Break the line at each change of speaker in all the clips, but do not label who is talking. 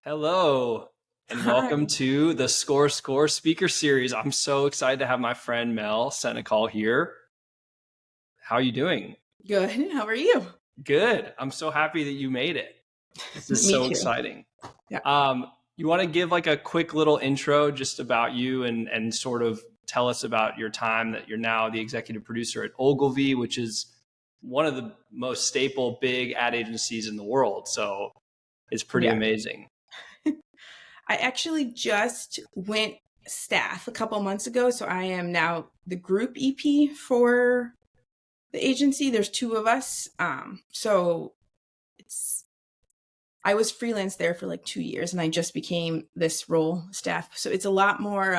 Hello, and welcome
Hi.
to the Score Speaker Series. I'm so excited to have my friend Mel Senecal here. How are you doing?
Good. How are you?
Good. I'm so happy that you made it. This is
Me
so
too.
exciting.
Yeah.
You want to give like a quick little intro just about you and sort of tell us about your time that you're now the executive producer at Ogilvy, which is one of the most staple big ad agencies in the world. So it's pretty
Yeah.
amazing.
I actually just went staff a couple months ago, so I am now the group EP for the agency. There's two of us. So it's I was freelance there for like 2 years and I just became this role staff. So it's a lot more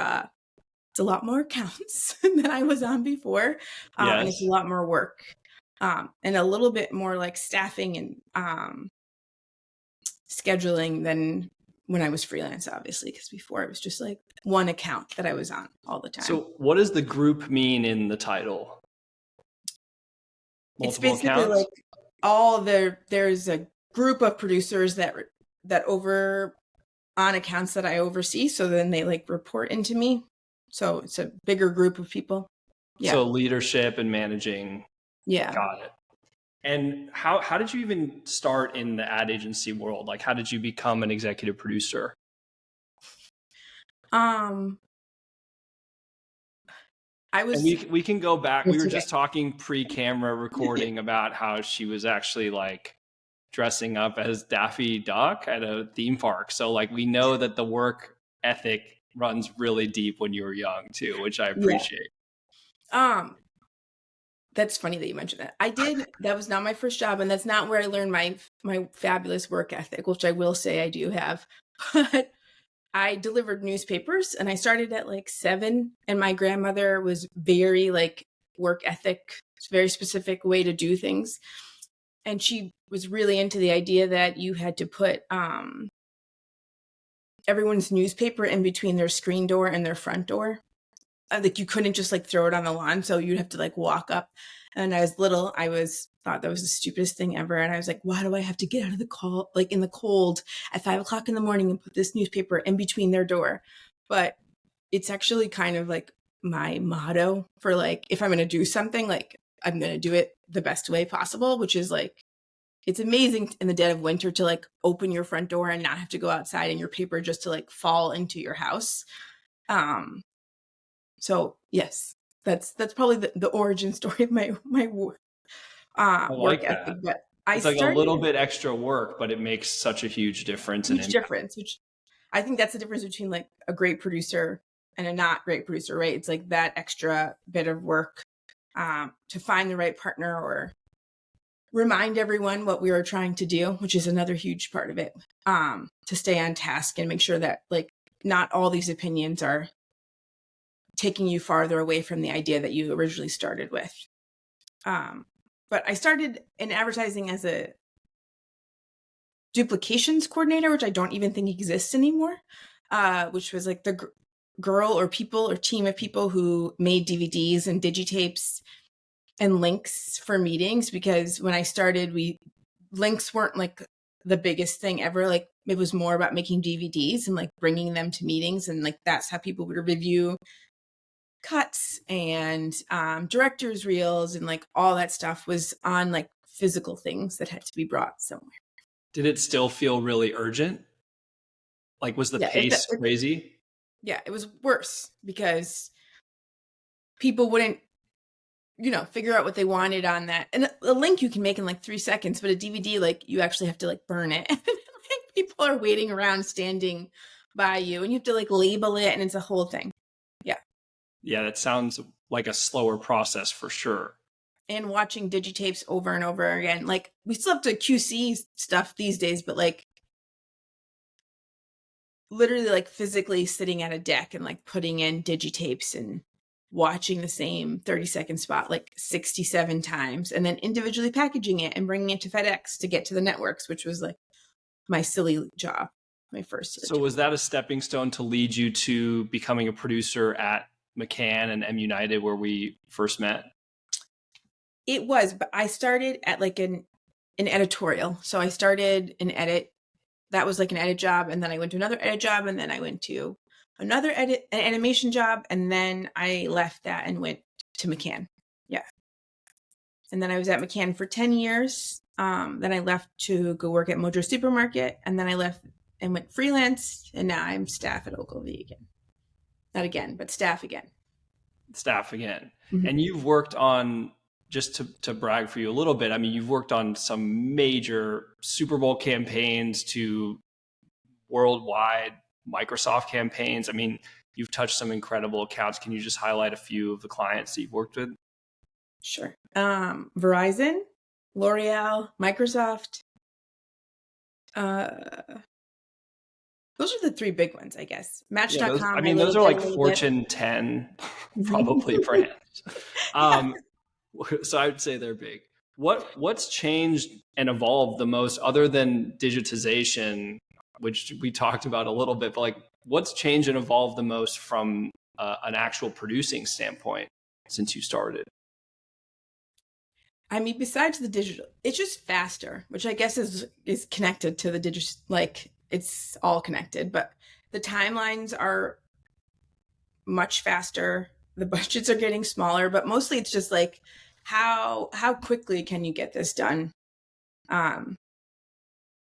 accounts than I was on before. And it's a
Yes.
lot more work. And a little bit more like staffing and scheduling than when I was freelance, obviously, because before it was just like one account that I was on all the time.
So what does the group mean in the title?
It's
Multiple
basically
accounts?
like there's a group of producers that over on accounts that I oversee. So then they like report into me. So it's a bigger group of people. Yeah.
So leadership and managing.
Yeah.
Got it. And how did you even start in the ad agency world? Like how did you become an executive producer?
Um, I
And
was,
we can go back. We
it's
were
okay.
just talking pre-camera recording about how she was actually like dressing up as Daffy Duck at a theme park. So like we know that the work ethic runs really deep when you were young too, which I
Yeah.
appreciate.
Um, That's funny that you mentioned that. That was not my first job, and that's not where I learned my fabulous work ethic, which I will say I do have. But I delivered newspapers and I started at like 7, and my grandmother was very like work ethic, very specific way to do things. And she was really into the idea that you had to put everyone's newspaper in between their screen door and their front door. Like you couldn't just like throw it on the lawn, so you'd have to like walk up. And I was little, I was thought that was the stupidest thing ever, and I was like, why do I have to get out of the call like in the cold at 5 o'clock in the morning and put this newspaper in between their door? But it's actually kind of like my motto for like if I'm going to do something, like I'm going to do it the best way possible, which is like it's amazing in the dead of winter to like open your front door and not have to go outside and your paper just to like fall into your house. um so yes, that's probably the origin story of
I
work
like that.
ethic. But I
It's like a
started
little bit extra work, but it makes such a huge difference and
huge
impact.
difference, which I think that's the difference between like a great producer and a not great producer, right? It's like that extra bit of work to find the right partner or remind everyone what we were trying to do, which is another huge part of it. To stay on task and make sure that like not all these opinions are taking you farther away from the idea that you originally started with. Um, but I started in advertising as a duplications coordinator, which I don't even think exists anymore, which was like the girl or people or team of people who made DVDs and digitapes and links for meetings. Because when I started, links weren't like the biggest thing ever. Like it was more about making DVDs and like bringing them to meetings, and like that's how people would review cuts and director's reels, and like all that stuff was on like physical things that had to be brought somewhere.
Did it still feel really urgent? Like, was the
Yeah,
pace crazy?
yeah, it was worse because people wouldn't, figure out what they wanted on that. And a link you can make in like 3 seconds, but a DVD, like you actually have to like burn it. Like people are waiting around, standing by you, and you have to like label it, and it's a whole thing. Yeah.
Yeah, that sounds like a slower process for sure.
And watching digitapes over and over again. Like we still have to QC stuff these days, but like literally like physically sitting at a deck and like putting in digitapes and watching the same 30-second spot like 67 times, and then individually packaging it and bringing it to FedEx to get to the networks, which was like my silly job, my first
So,
job.
was that a stepping stone to lead you to becoming a producer at McCann and M United, where we first met?
It was, but I started at like an editorial. So I started an edit that was like an edit job, and then I went to another edit job, and then I went to another an animation job, and then I left that and went to McCann. Yeah. And then I was at McCann for 10 years. Then I left to go work at Mojo Supermarket, and then I left and went freelance, and now I'm staff at Ogilvy again. Not again, but staff again.
Staff again.
Mm-hmm.
And you've worked on, just to brag for you a little bit, I mean, you've worked on some major Super Bowl campaigns to worldwide Microsoft campaigns. I mean, you've touched some incredible accounts. Can you just highlight a few of the clients that you've worked with?
Sure. Verizon, L'Oreal, Microsoft. Those are the three big ones, I guess. Match.com.
I mean, those are like Fortune 10 probably brands. So I would say they're big. What's changed and evolved the most, other than digitization, which we talked about a little bit, but like what's changed and evolved the most from an actual producing standpoint since you started?
I mean, besides the digital, it's just faster, which I guess is connected to the digital, like it's all connected, but the timelines are much faster. The budgets are getting smaller, but mostly it's just like how quickly can you get this done?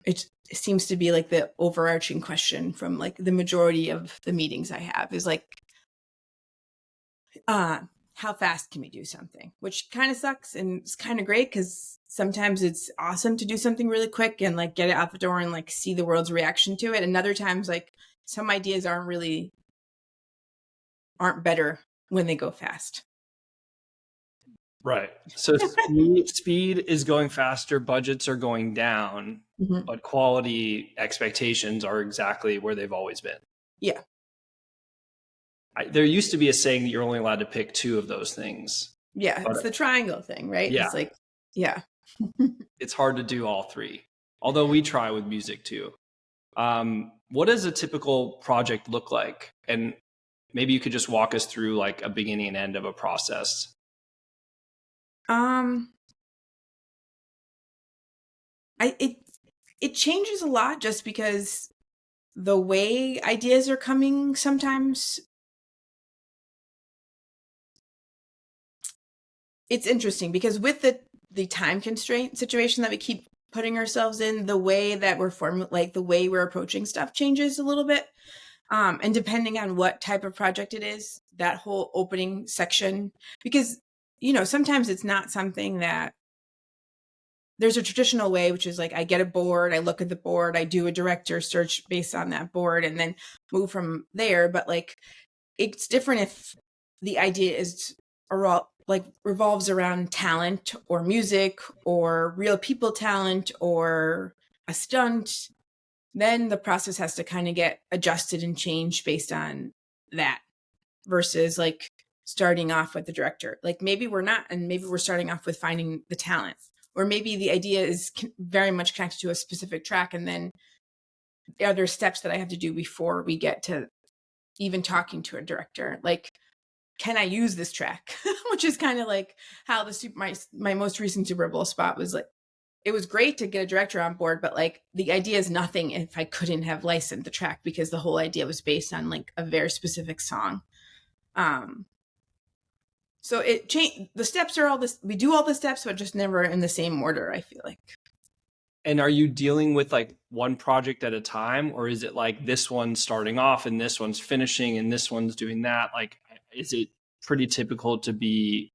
It seems to be like the overarching question from like the majority of the meetings I have is like, how fast can we do something? Which kind of sucks, and it's kind of great because sometimes it's awesome to do something really quick and like get it out the door and like see the world's reaction to it. And other times, like some ideas aren't better when they go fast.
Right. So speed is going faster, budgets are going down, mm-hmm. but quality expectations are exactly where they've always been.
Yeah.
There used to be a saying that you're only allowed to pick two of those things.
Yeah, it's the triangle thing, right?
Yeah.
It's like, yeah.
It's hard to do all three, although we try with music too. What does a typical project look like? And maybe you could just walk us through like a beginning and end of a process.
It changes a lot just because the way ideas are coming sometimes. It's interesting because with the time constraint situation that we keep putting ourselves in, the way that the way we're approaching stuff changes a little bit. And depending on what type of project it is, that whole opening section, because, you know, sometimes it's not something that there's a traditional way, which is like, I get a board, I look at the board, I do a director search based on that board and then move from there. But like, it's different if the idea is revolves around talent or music or real people talent or a stunt. Then the process has to kind of get adjusted and changed based on that versus like starting off with the director. Like maybe we're not, and maybe we're starting off with finding the talent, or maybe the idea is very much connected to a specific track. And then are there steps that I have to do before we get to even talking to a director? Like, can I use this track? Which is kind of like how my most recent Super Bowl spot was like, it was great to get a director on board, but like the idea is nothing if I couldn't have licensed the track because the whole idea was based on like a very specific song. So it changed. The steps are all this. We do all the steps, but just never in the same order, I feel like.
And are you dealing with like one project at a time, or is it like this one's starting off and this one's finishing and this one's doing that? Like, is it pretty typical to be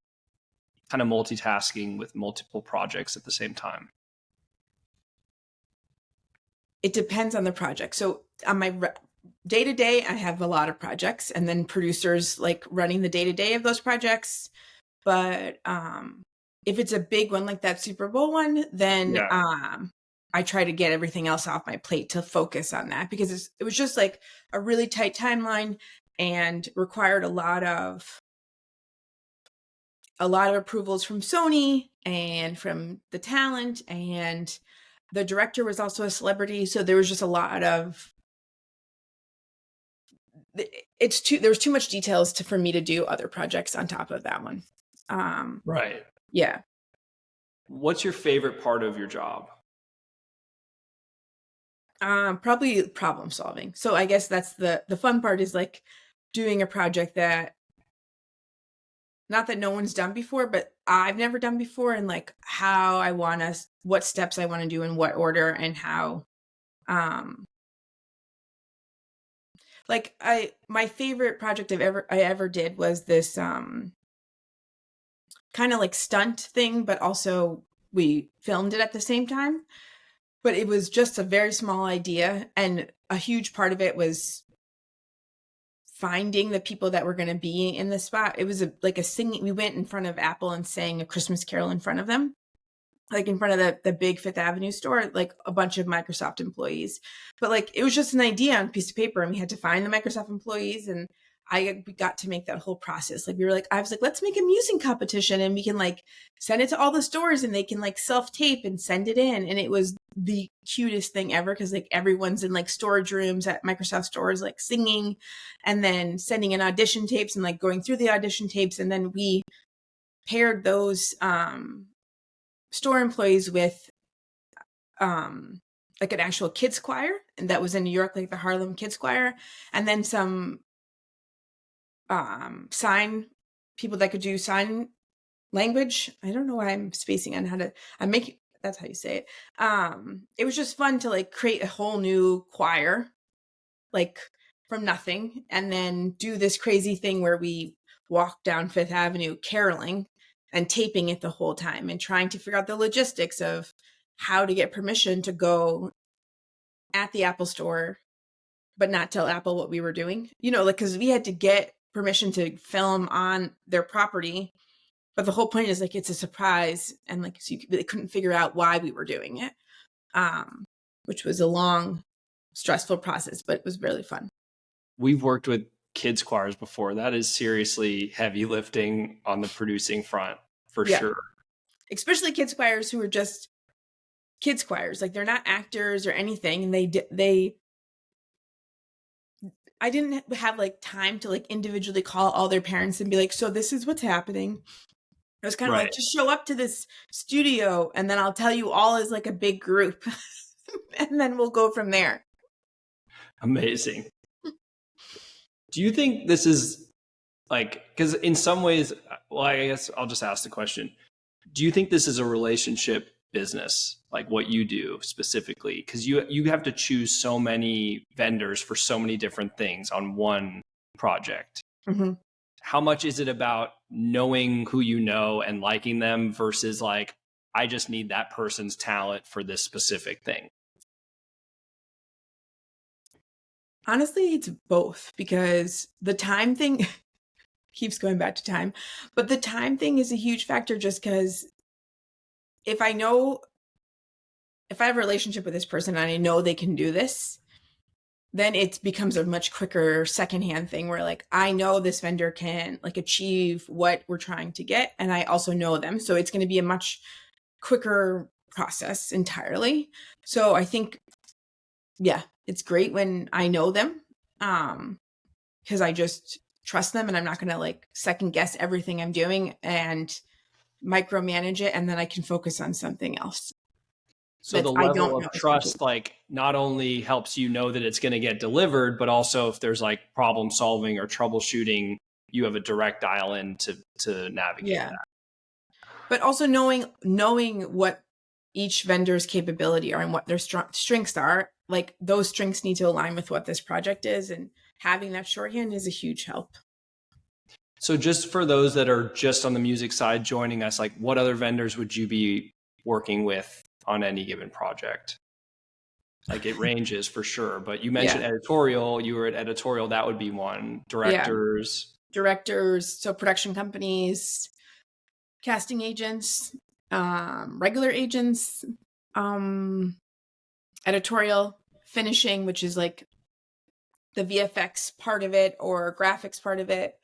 kind of multitasking with multiple projects at the same time?
It depends on the project. So on my day-to-day, I have a lot of projects, and then producers like running the day-to-day of those projects. But if it's a big one like that Super Bowl one, then I try to get everything else off my plate to focus on that, because it was just like a really tight timeline and required a lot of approvals from Sony and from the talent, and the director was also a celebrity. So there was just a lot of, there was too much details for me to do other projects on top of that one.
Right.
Yeah.
What's your favorite part of your job?
Probably problem solving. So I guess that's the fun part, is like doing a project that, not that no one's done before, but I've never done before, and like how I want to, what steps I want to do in what order, and how, um, like my favorite project I ever did was this, kind of like stunt thing, but also we filmed it at the same time. But it was just a very small idea, and a huge part of it was finding the people that were going to be in the spot. It was like a singing. We went in front of Apple and sang a Christmas Carol in front of them, like in front of the big Fifth Avenue store, like a bunch of Microsoft employees. But like it was just an idea on a piece of paper, and we had to find the Microsoft employees, and we got to make that whole process. Like we were like, I was like, let's make a music competition, and we can like send it to all the stores, and they can like self tape and send it in. And it was the cutest thing ever, because like everyone's in like storage rooms at Microsoft stores, like singing, and then sending in audition tapes and like going through the audition tapes, and then we paired those store employees with like an actual kids choir, and that was in New York, like the Harlem Kids Choir, and then some sign people that could do sign language. I don't know why I'm spacing on how to, I'm making, that's how you say it. It was just fun to like create a whole new choir, like from nothing, and then do this crazy thing where we walk down Fifth Avenue caroling and taping it the whole time, and trying to figure out the logistics of how to get permission to go at the Apple store, but not tell Apple what we were doing. You know, like, because we had to get permission to film on their property, but the whole point is like it's a surprise, and like so they couldn't figure out why we were doing it, which was a long, stressful process, but it was really fun.
We've worked with kids choirs before. That is seriously heavy lifting on the producing front, for sure.
Especially kids choirs who are just kids choirs, like they're not actors or anything, and they I didn't have like time to like individually call all their parents and be like, so this is what's happening. It was kind of like, just show up to this studio, and then I'll tell you all as like a big group, and then we'll go from there.
Amazing. Do you think this is like, because in some ways, well, I guess I'll just ask the question. Do you think this is a relationship business, like what you do specifically? Because you have to choose so many vendors for so many different things on one project.
Mm-hmm.
How much is it about knowing who you know and liking them versus like, I just need that person's talent for this specific thing?
Honestly, it's both, because the time thing keeps going back to time, but the time thing is a huge factor, just because if I have a relationship with this person and I know they can do this, then it becomes a much quicker secondhand thing where like, I know this vendor can like achieve what we're trying to get, and I also know them. So it's going to be a much quicker process entirely. So I think, yeah, it's great when I know them, because I just trust them, and I'm not going to like second guess everything I'm doing and micromanage it, and then I can focus on something else.
So the level of trust, like, not only helps you know that it's going to get delivered, but also if there's like problem solving or troubleshooting, you have a direct dial in to navigate that.
But also knowing what each vendor's capability are and what their strengths are, like those strengths need to align with what this project is, and having that shorthand is a huge help.
So just for those that are just on the music side joining us, like what other vendors would you be working with on any given project? Like it ranges for sure, but you mentioned editorial, you were at editorial, that would be one. Directors.
So production companies, casting agents, regular agents, editorial, finishing, which is like the VFX part of it or graphics part of it.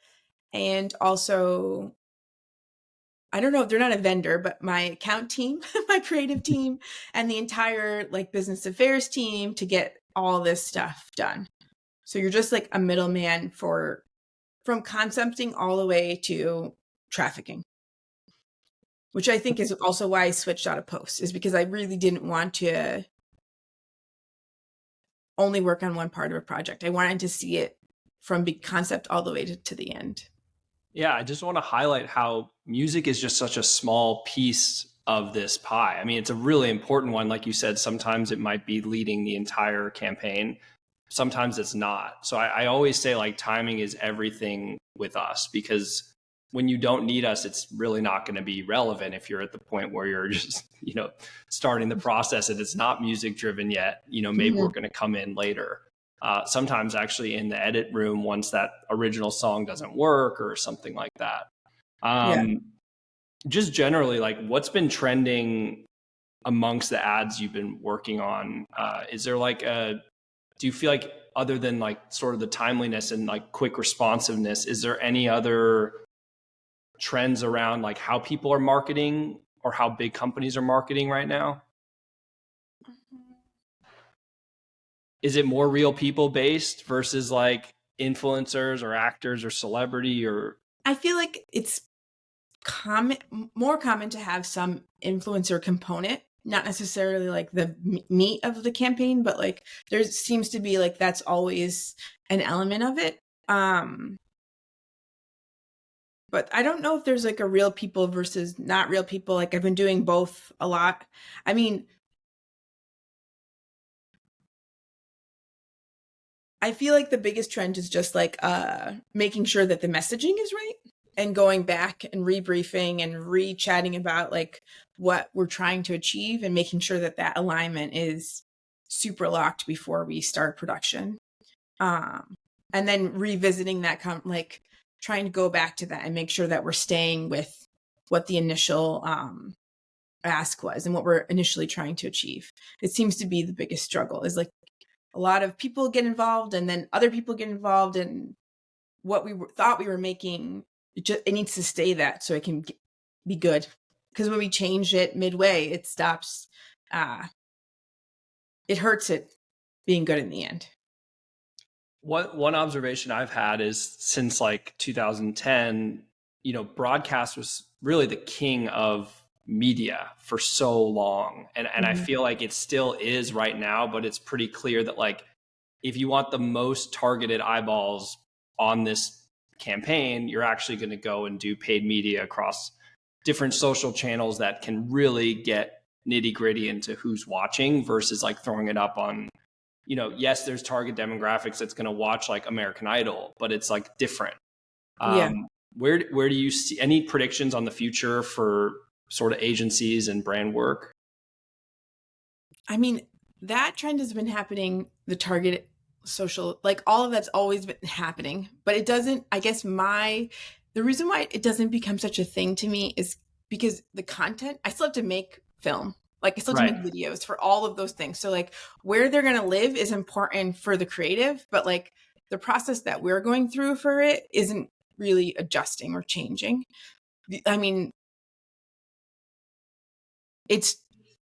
And also, I don't know if they're not a vendor, but my account team, my creative team, and the entire like business affairs team to get all this stuff done. So you're just like a middleman from concepting all the way to trafficking, which I think is also why I switched out of post, is because I really didn't want to only work on one part of a project. I wanted to see it from big concept all the way to the end.
Yeah, I just want to highlight how music is just such a small piece of this pie. I mean, it's a really important one. Like you said, sometimes it might be leading the entire campaign, sometimes it's not. So I always say, like, timing is everything with us, because when you don't need us, it's really not going to be relevant if you're at the point where you're just, starting the process and it's not music driven yet. Maybe we're going to come in later. Sometimes actually in the edit room once that original song doesn't work or something like that.
Yeah.
Just generally, like, what's been trending amongst the ads you've been working on? Is there do you feel like, other than like sort of the timeliness and like quick responsiveness, is there any other trends around like how people are marketing or how big companies are marketing right now? Is it more real people based versus like influencers or actors or celebrity? Or
I feel like it's more common to have some influencer component, not necessarily like the meat of the campaign, but like there seems to be like that's always an element of it. But I don't know if there's like a real people versus not real people. Like I've been doing both a lot. I mean, I feel like the biggest trend is just like making sure that the messaging is right and going back and rebriefing and re-chatting about like what we're trying to achieve and making sure that that alignment is super locked before we start production. And then revisiting that, like trying to go back to that and make sure that we're staying with what the initial ask was and what we're initially trying to achieve. It seems to be the biggest struggle is like a lot of people get involved and then other people get involved in what we thought we were making. It needs to stay that so it can be good. Because when we change it midway, it stops. It hurts it being good in the end.
One observation I've had is since like 2010, broadcast was really the king of media for so long. And I feel like it still is right now, but it's pretty clear that like, if you want the most targeted eyeballs on this campaign, you're actually going to go and do paid media across different social channels that can really get nitty gritty into who's watching versus like throwing it up on, yes, there's target demographics that's going to watch like American Idol, but it's like different.
Yeah.
Where do you see any predictions on the future for sort of agencies and brand work?
I mean, that trend has been happening, the target social, like all of that's always been happening, but it doesn't, I guess the reason why it doesn't become such a thing to me is because the content, I still have to make film. Like I still have to make videos for all of those things. So like where they're going to live is important for the creative, but like the process that we're going through for it isn't really adjusting or changing. I mean, it's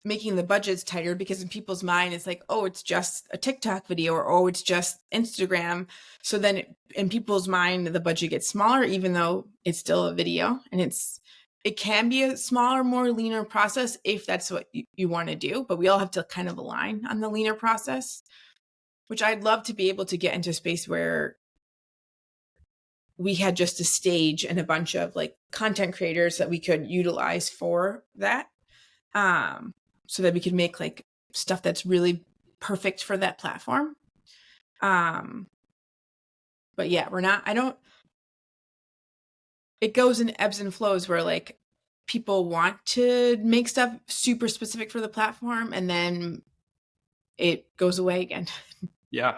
making the budgets tighter because in people's mind it's like, oh, it's just a TikTok video or oh, it's just Instagram. So then in people's mind the budget gets smaller even though it's still a video, and it can be a smaller, more leaner process if that's what you want to do, but we all have to kind of align on the leaner process, which I'd love to be able to get into a space where we had just a stage and a bunch of like content creators that we could utilize for that. So that we could make like stuff that's really perfect for that platform. But yeah, it goes in ebbs and flows where like people want to make stuff super specific for the platform and then it goes away again.
Yeah.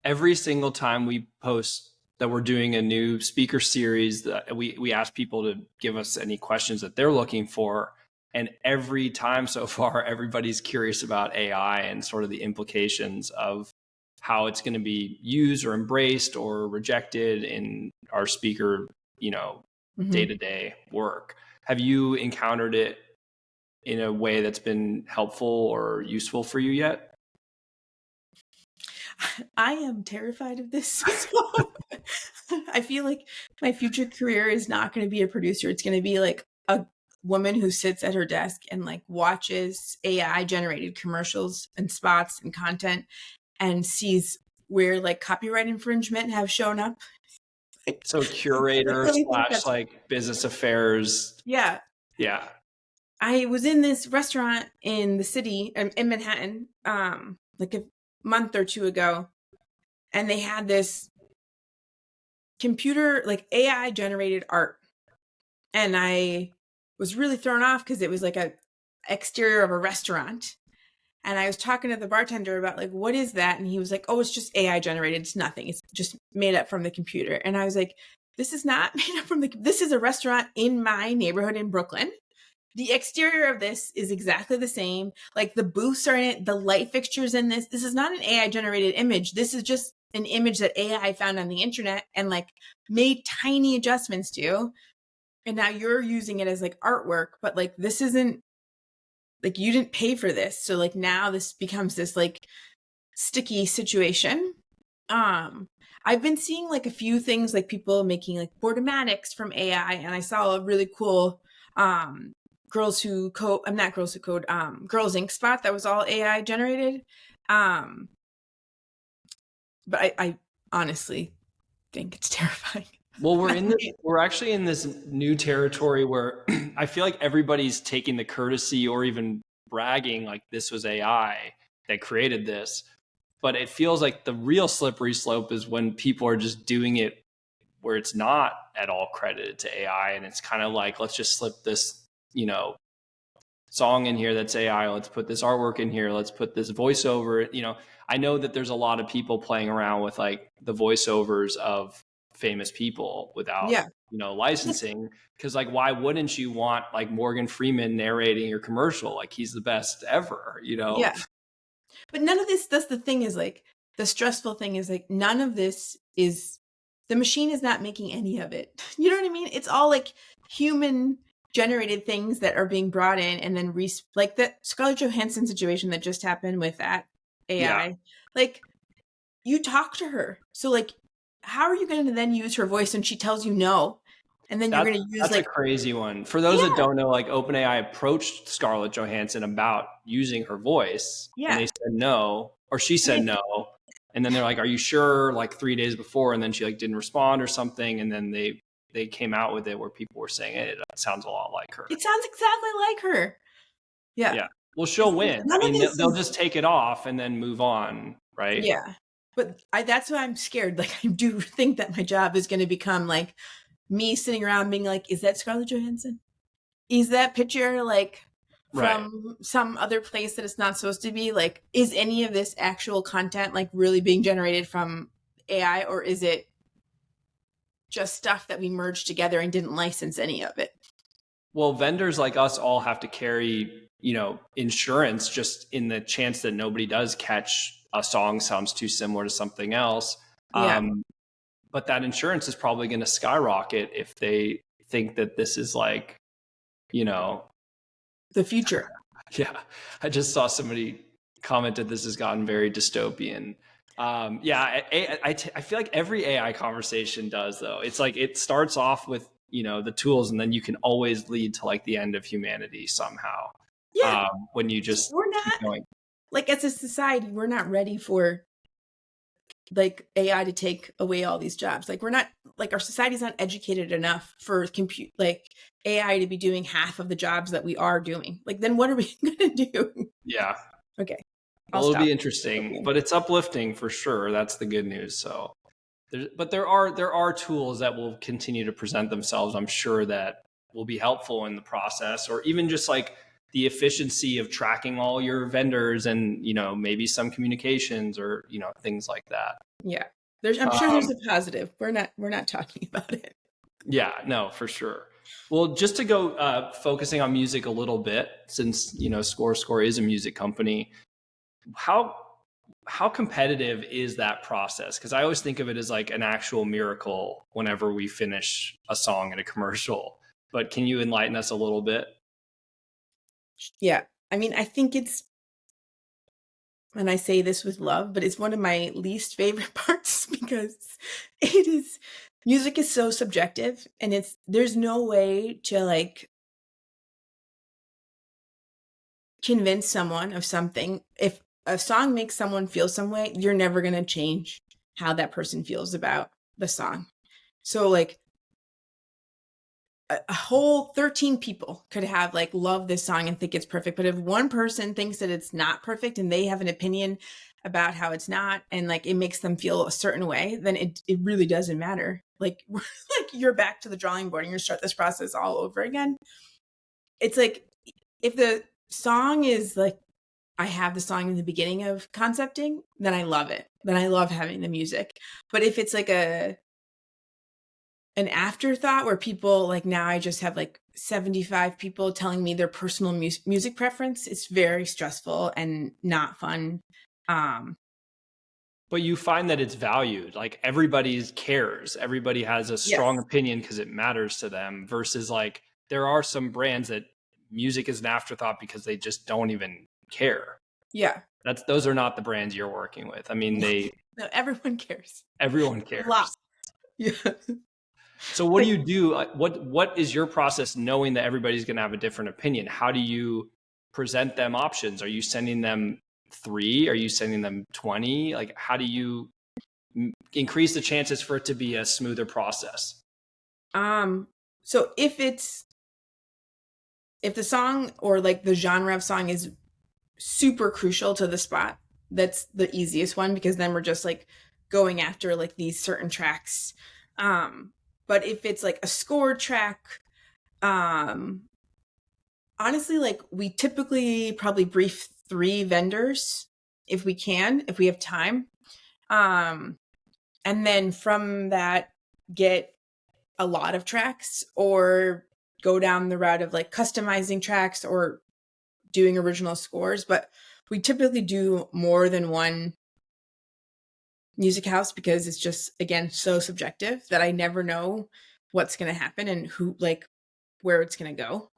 Every single time we post that we're doing a new speaker series, that we ask people to give us any questions that they're looking for. And every time so far, everybody's curious about AI and sort of the implications of how it's going to be used or embraced or rejected in our speaker, day-to-day work. Have you encountered it in a way that's been helpful or useful for you yet?
I am terrified of this. So I feel like my future career is not going to be a producer. It's going to be like a woman who sits at her desk and like watches AI generated commercials and spots and content and sees where like copyright infringement have shown up.
So
I
curator
really think
slash
that's,
like business affairs.
yeah.
Yeah.
I was in this restaurant in the city in Manhattan, like a month or two ago, and they had this computer, like AI generated art. And I was really thrown off because it was like a exterior of a restaurant. And I was talking to the bartender about like, what is that? And he was like, oh, it's just AI generated. It's nothing. It's just made up from the computer. And I was like, this is not made up from this is a restaurant in my neighborhood in Brooklyn. The exterior of this is exactly the same. Like the booths are in it, the light fixtures in this. This is not an AI generated image. This is just an image that AI found on the internet and like made tiny adjustments to. And now you're using it as like artwork, but like this isn't like you didn't pay for this. So like now this becomes this like sticky situation. I've been seeing like a few things like people making like boardmatics from AI, and I saw a really cool Girls Who Code, I'm not Girls Who Code, Girls Ink spot that was all AI generated. But I honestly think it's terrifying.
Well, we're actually in this new territory where I feel like everybody's taking the courtesy or even bragging like this was AI that created this. But it feels like the real slippery slope is when people are just doing it where it's not at all credited to AI. And it's kind of like, let's just slip this, song in here that's AI. Let's put this artwork in here. Let's put this voiceover. I know that there's a lot of people playing around with like the voiceovers of famous people without,
Yeah.
licensing. Cause like, why wouldn't you want like Morgan Freeman narrating your commercial? Like he's the best ever,
Yeah. But none of this, that's the thing is like, the stressful thing is like, none of this is, the machine is not making any of it. You know what I mean? It's all like human generated things that are being brought in and then like that Scarlett Johansson situation that just happened with that AI.
Yeah.
Like you talk to her. So like, how are you going to then use her voice when she tells you no? And then you're going to use
That's
like
a crazy one. For those that don't know, like OpenAI approached Scarlett Johansson about using her voice, and they said no, or she said no, and then they're like, "Are you sure?" Like 3 days before, and then she like didn't respond or something, and then they came out with it where people were saying it sounds a lot like her.
It sounds exactly like her. Yeah.
Yeah. Well, she'll win.
None
I
of
mean,
this
they'll
is,
just take it off and then move on, right?
yeah. But that's why I'm scared. Like I do think that my job is going to become like me sitting around being like, is that Scarlett Johansson? Is that picture like from some other place that it's not supposed to be? Like, is any of this actual content like really being generated from AI, or is it just stuff that we merged together and didn't license any of it?
Well, vendors like us all have to carry, insurance just in the chance that nobody does catch a song sounds too similar to something else.
Yeah.
But that insurance is probably going to skyrocket if they think that this is like,
the future.
Yeah. I just saw somebody commented this has gotten very dystopian. I feel like every AI conversation does though. It's like it starts off with the tools, and then you can always lead to like the end of humanity somehow.
Yeah.
When you just
we're not
keep going.
like as a society, we're not ready for like AI to take away all these jobs. Like we're not like our society's not educated enough for like AI to be doing half of the jobs that we are doing. Like then what are we going to do?
Yeah.
Okay.
Well, it'll be interesting, but it's uplifting for sure. That's the good news. So, but there are tools that will continue to present themselves. I'm sure that will be helpful in the process, or even just like the efficiency of tracking all your vendors and maybe some communications or things like that.
Yeah, I'm sure there's a positive. We're not talking about it.
Yeah, no, for sure. Well, just to go focusing on music a little bit, since Score is a music company. How competitive is that process? Because I always think of it as like an actual miracle whenever we finish a song in a commercial. But can you enlighten us a little bit?
Yeah. I mean, I think it's, and I say this with love, but it's one of my least favorite parts because music is so subjective, and there's no way to like convince someone of something if a song makes someone feel some way, you're never going to change how that person feels about the song. So like a whole 13 people could have like love this song and think it's perfect. But if one person thinks that it's not perfect and they have an opinion about how it's not, and like it makes them feel a certain way, then it really doesn't matter. Like, like you're back to the drawing board and you start this process all over again. It's like, if the song is like, I have the song in the beginning of concepting, then I love it. Then I love having the music. But if it's like an afterthought where people like, now I just have like 75 people telling me their personal music preference, it's very stressful and not fun.
But you find that it's valued. Like everybody cares. Everybody has a strong opinion because it matters to them, versus like there are some brands that music is an afterthought because they just don't even care.
Yeah.
Those are not the brands you're working with. I mean,
no, everyone cares.
Everyone cares.
A lot. Yeah.
So what do you do? What is your process knowing that everybody's going to have a different opinion? How do you present them options? Are you sending them 3? Are you sending them 20? Like, how do you increase the chances for it to be a smoother process?
So if the song or like the genre of song is super crucial to the spot, that's the easiest one, because then we're just like going after like these certain tracks. But if it's like a score track, honestly, like we typically probably brief 3 vendors if we have time. And then from that, get a lot of tracks, or go down the route of like customizing tracks or doing original scores. But we typically do more than one music house, because it's just, again, so subjective that I never know what's going to happen and who, like, where it's going to go.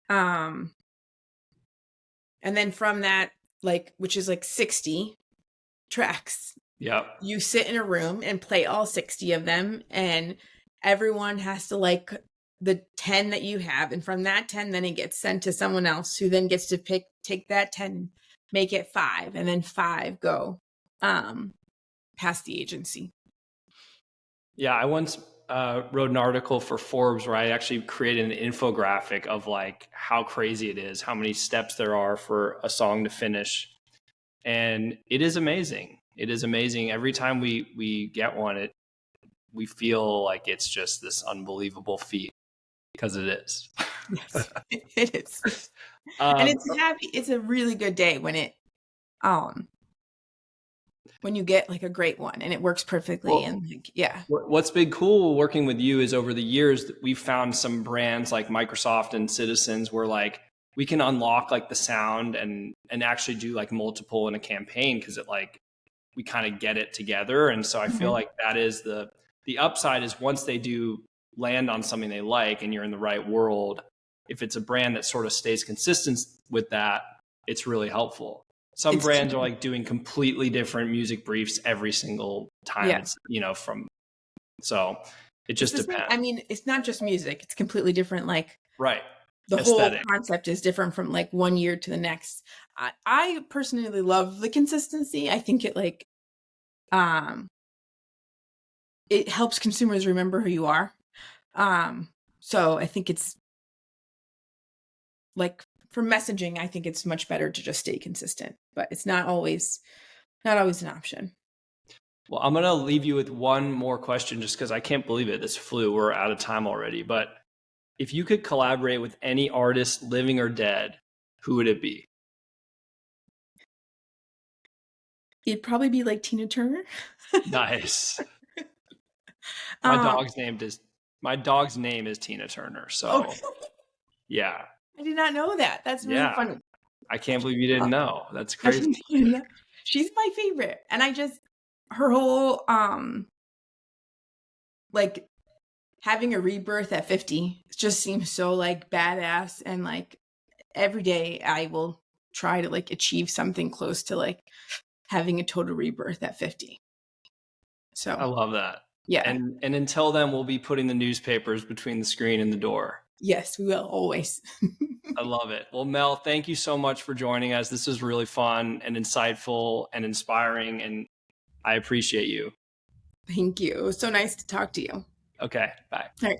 And then from that, like, which is like 60 tracks, you sit in a room and play all 60 of them, and everyone has to like the 10 that you have, and from that 10 then it gets sent to someone else, who then gets to take that 10, make it 5, and then 5 go past the agency.
Yeah, I once wrote an article for Forbes where I actually created an infographic of like how crazy it is, how many steps there are for a song to finish. And it is amazing. It is amazing. Every time we get one, we feel like it's just this unbelievable feat, because it is.
Yes, it is. And it's a really good day when it when you get like a great one and it works perfectly. Well, and like, yeah.
What's been cool working with you is over the years that we've found some brands like Microsoft and Citizens where like we can unlock like the sound and actually do like multiple in a campaign, because it like we kind of get it together. And so I feel like that is the upside, is once they do land on something they like and you're in the right world, if it's a brand that sort of stays consistent with that, it's really helpful. Some brands are like doing completely different music briefs every single time. Yeah. It's, so it just depends.
I mean, it's not just music. It's completely different. Like,
right.
The aesthetic. Whole concept is different from like one year to the next. I personally love the consistency. I think it like, it helps consumers remember who you are. So I think it's like, for messaging, I think it's much better to just stay consistent, but it's not always an option.
Well, I'm going to leave you with one more question, just because I can't believe it. This flew. We're out of time already. But if you could collaborate with any artist, living or dead, who would it be?
It'd probably be like Tina Turner.
Nice. My dog's name is Tina Turner. So yeah.
I did not know that. That's really funny.
I can't believe you didn't know. That's crazy.
She's my favorite. And her whole, like having a rebirth at 50 just seems so like badass. And like every day I will try to like achieve something close to like having a total rebirth at 50. So
I love that.
Yeah.
And until then, we'll be putting the newspapers between the screen and the door.
Yes, we will always.
I love it. Well, Mel, thank you so much for joining us. This was really fun and insightful and inspiring, and I appreciate you.
Thank you. It was so nice to talk to you.
Okay, bye.
All right.